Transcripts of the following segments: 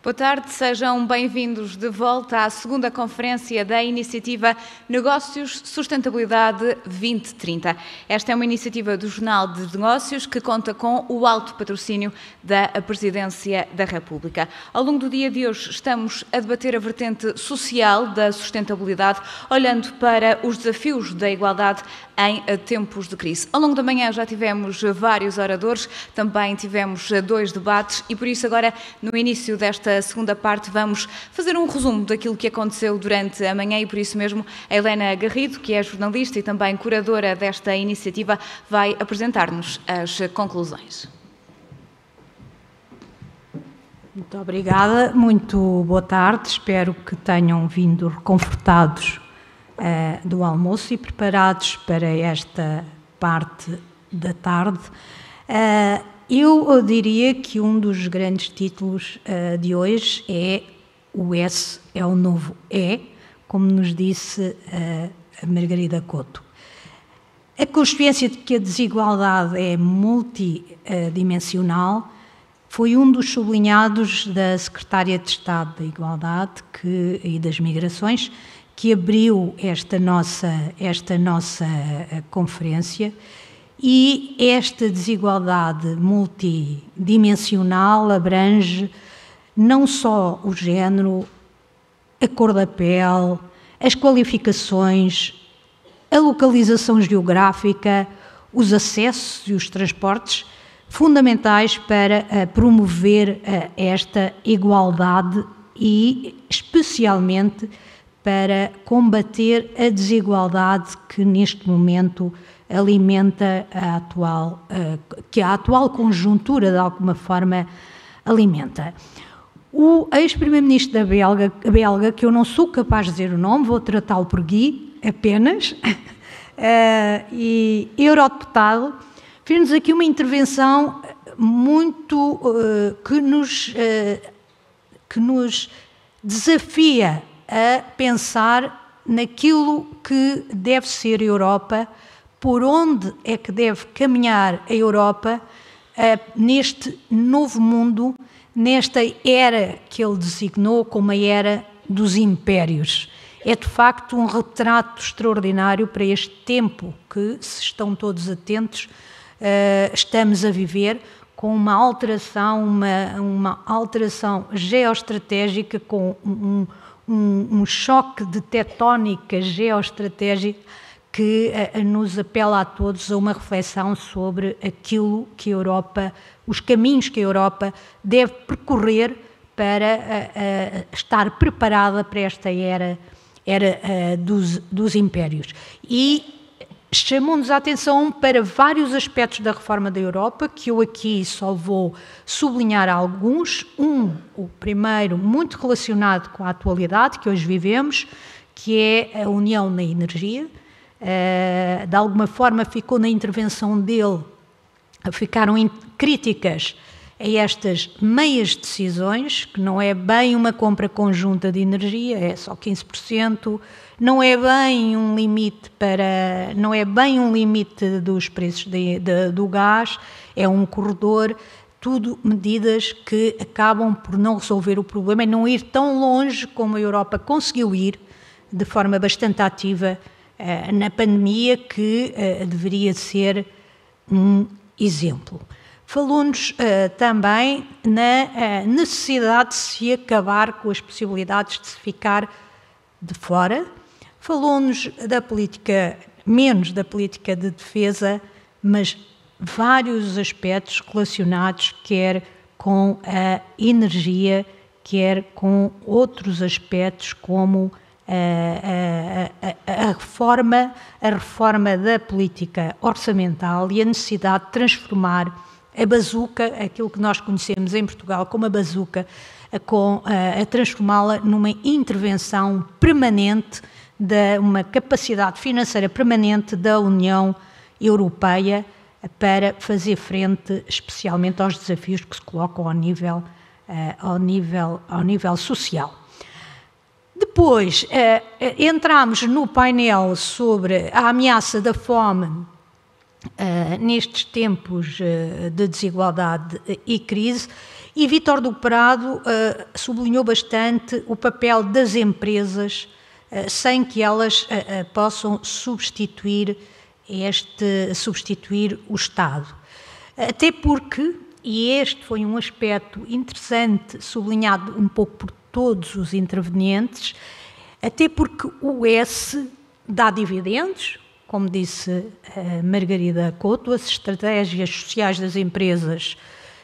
Boa tarde, sejam bem-vindos de volta à segunda conferência da iniciativa Negócios Sustentabilidade 2030. Esta é uma iniciativa do Jornal de Negócios que conta com o alto patrocínio da Presidência da República. Ao longo do dia de hoje estamos a debater a vertente social da sustentabilidade, olhando para os desafios da igualdade em tempos de crise. Ao longo da manhã já tivemos vários oradores, também tivemos 2 debates e por isso agora, no início desta segunda parte, vamos fazer um resumo daquilo que aconteceu durante a manhã e por isso mesmo a Helena Garrido, que é jornalista e também curadora desta iniciativa, vai apresentar-nos as conclusões. Muito obrigada, muito boa tarde, espero que tenham vindo reconfortados do almoço e preparados para esta parte da tarde. Eu diria que um dos grandes títulos de hoje é o S é o novo E, como nos disse a Margarida Couto. A consciência de que a desigualdade é multidimensional foi um dos sublinhados da Secretária de Estado da Igualdade e das Migrações, que abriu esta nossa conferência. E esta desigualdade multidimensional abrange não só o género, a cor da pele, as qualificações, a localização geográfica, os acessos e os transportes, fundamentais para promover esta igualdade e, especialmente, para combater a desigualdade que neste momento alimenta que a atual conjuntura de alguma forma alimenta. O ex-primeiro-ministro da belga, que eu não sou capaz de dizer o nome, vou tratá-lo por Guy apenas, e eurodeputado, fez-nos aqui uma intervenção muito que nos desafia a pensar naquilo que deve ser a Europa, por onde é que deve caminhar a Europa neste novo mundo, nesta era que ele designou como a era dos impérios. É de facto um retrato extraordinário para este tempo que, se estão todos atentos, estamos a viver, com uma alteração geoestratégica, com um choque de tectónica geoestratégica que nos apela a todos a uma reflexão sobre aquilo que a Europa, os caminhos que a Europa deve percorrer para estar preparada para esta era dos impérios. E chamou-nos a atenção para vários aspectos da reforma da Europa, que eu aqui só vou sublinhar alguns. O primeiro, muito relacionado com a atualidade que hoje vivemos, que é a União na Energia. De alguma forma ficou na intervenção dele, ficaram críticas a estas meias decisões, que não é bem uma compra conjunta de energia, é só 15%, não é bem um limite dos preços do gás, é um corredor, tudo medidas que acabam por não resolver o problema e não ir tão longe como a Europa conseguiu ir, de forma bastante ativa, na pandemia, que deveria ser um exemplo. Falou-nos também na necessidade de se acabar com as possibilidades de se ficar de fora. Falou-nos da política, menos da política de defesa, mas vários aspectos relacionados quer com a energia, quer com outros aspectos como a reforma da política orçamental e a necessidade de transformar a bazuca, aquilo que nós conhecemos em Portugal como a bazuca, a transformá-la numa intervenção permanente, uma capacidade financeira permanente da União Europeia para fazer frente especialmente aos desafios que se colocam ao nível social. Depois entramos no painel sobre a ameaça da fome nestes tempos de desigualdade e crise, e Vítor do Prado sublinhou bastante o papel das empresas sem que elas possam substituir o Estado. Até porque, e este foi um aspecto interessante, sublinhado um pouco por todos os intervenientes, até porque o S dá dividendos, como disse a Margarida Couto, as estratégias sociais das empresas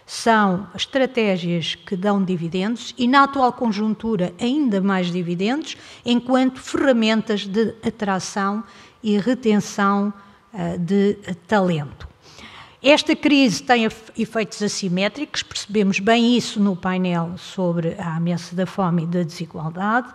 são estratégias que dão dividendos e, na atual conjuntura, ainda mais dividendos, enquanto ferramentas de atração e retenção de talento. Esta crise tem efeitos assimétricos, percebemos bem isso no painel sobre a ameaça da fome e da desigualdade.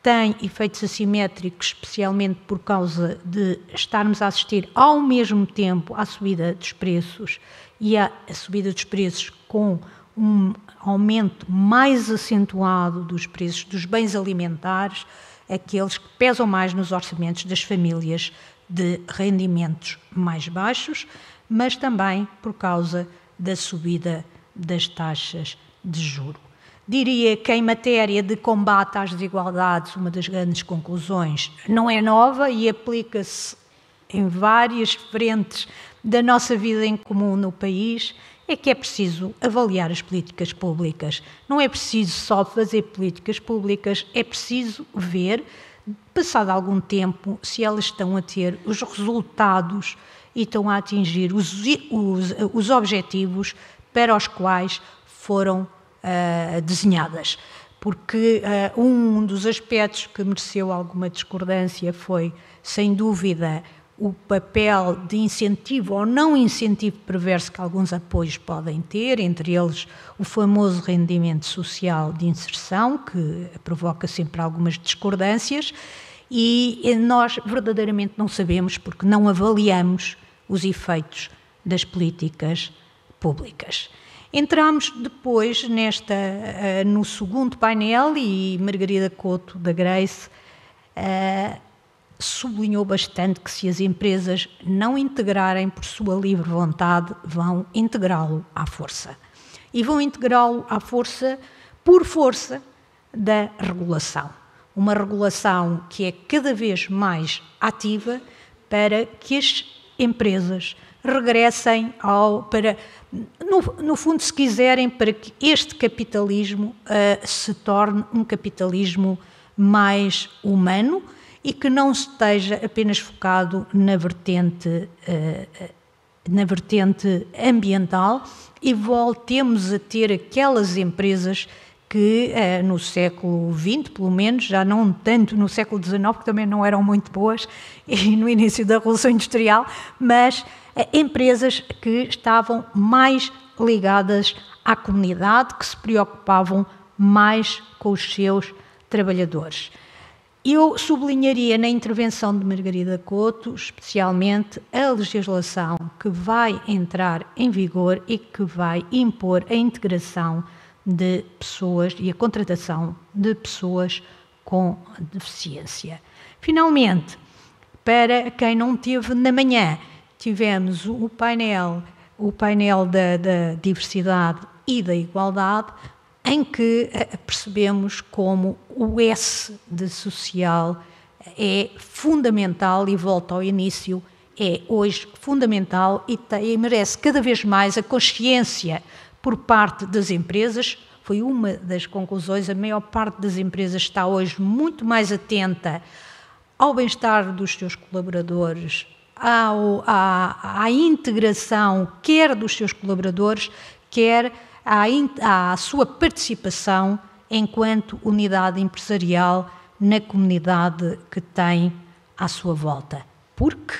Tem efeitos assimétricos, especialmente por causa de estarmos a assistir ao mesmo tempo à subida dos preços e à subida dos preços com um aumento mais acentuado dos preços dos bens alimentares, aqueles que pesam mais nos orçamentos das famílias de rendimentos mais baixos, mas também por causa da subida das taxas de juros. Diria que em matéria de combate às desigualdades, uma das grandes conclusões não é nova e aplica-se em várias frentes da nossa vida em comum no país, é que é preciso avaliar as políticas públicas. Não é preciso só fazer políticas públicas, é preciso ver, passado algum tempo, se elas estão a ter os resultados e estão a atingir os objetivos para os quais foram desenhadas, porque um dos aspectos que mereceu alguma discordância foi, sem dúvida, o papel de incentivo ou não incentivo perverso que alguns apoios podem ter, entre eles o famoso rendimento social de inserção, que provoca sempre algumas discordâncias, e nós verdadeiramente não sabemos porque não avaliamos os efeitos das políticas públicas. Entramos depois no segundo painel e Margarida Couto da Grace sublinhou bastante que se as empresas não integrarem por sua livre vontade, vão integrá-lo à força. E vão integrá-lo à força por força da regulação. Uma regulação que é cada vez mais ativa para que as empresas regressem no fundo, se quiserem, para que este capitalismo se torne um capitalismo mais humano e que não esteja apenas focado na vertente ambiental e voltemos a ter aquelas empresas que no século XX, pelo menos, já não tanto no século XIX, que também não eram muito boas, e no início da Revolução Industrial, mas empresas que estavam mais ligadas à comunidade, que se preocupavam mais com os seus trabalhadores. Eu sublinharia na intervenção de Margarida Couto, especialmente, a legislação que vai entrar em vigor e que vai impor a integração de pessoas e a contratação de pessoas com deficiência. Finalmente, para quem não teve na manhã, tivemos o painel da diversidade e da igualdade, em que percebemos como o S de social é fundamental e volta ao início, é hoje fundamental e merece cada vez mais a consciência por parte das empresas. Foi uma das conclusões, a maior parte das empresas está hoje muito mais atenta ao bem-estar dos seus colaboradores, à integração quer dos seus colaboradores, quer à sua participação enquanto unidade empresarial na comunidade que tem à sua volta. Porque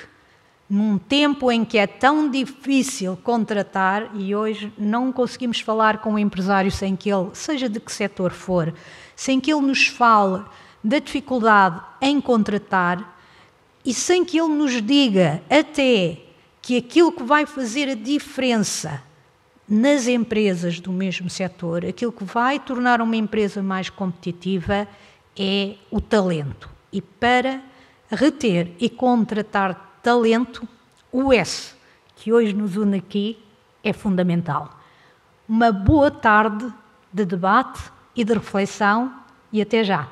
num tempo em que é tão difícil contratar, e hoje não conseguimos falar com um empresário sem que ele, seja de que setor for, sem que ele nos fale da dificuldade em contratar e sem que ele nos diga até que aquilo que vai fazer a diferença nas empresas do mesmo setor, aquilo que vai tornar uma empresa mais competitiva é o talento. E para reter e contratar talento, o S, que hoje nos une aqui é fundamental. Uma boa tarde de debate e de reflexão e até já.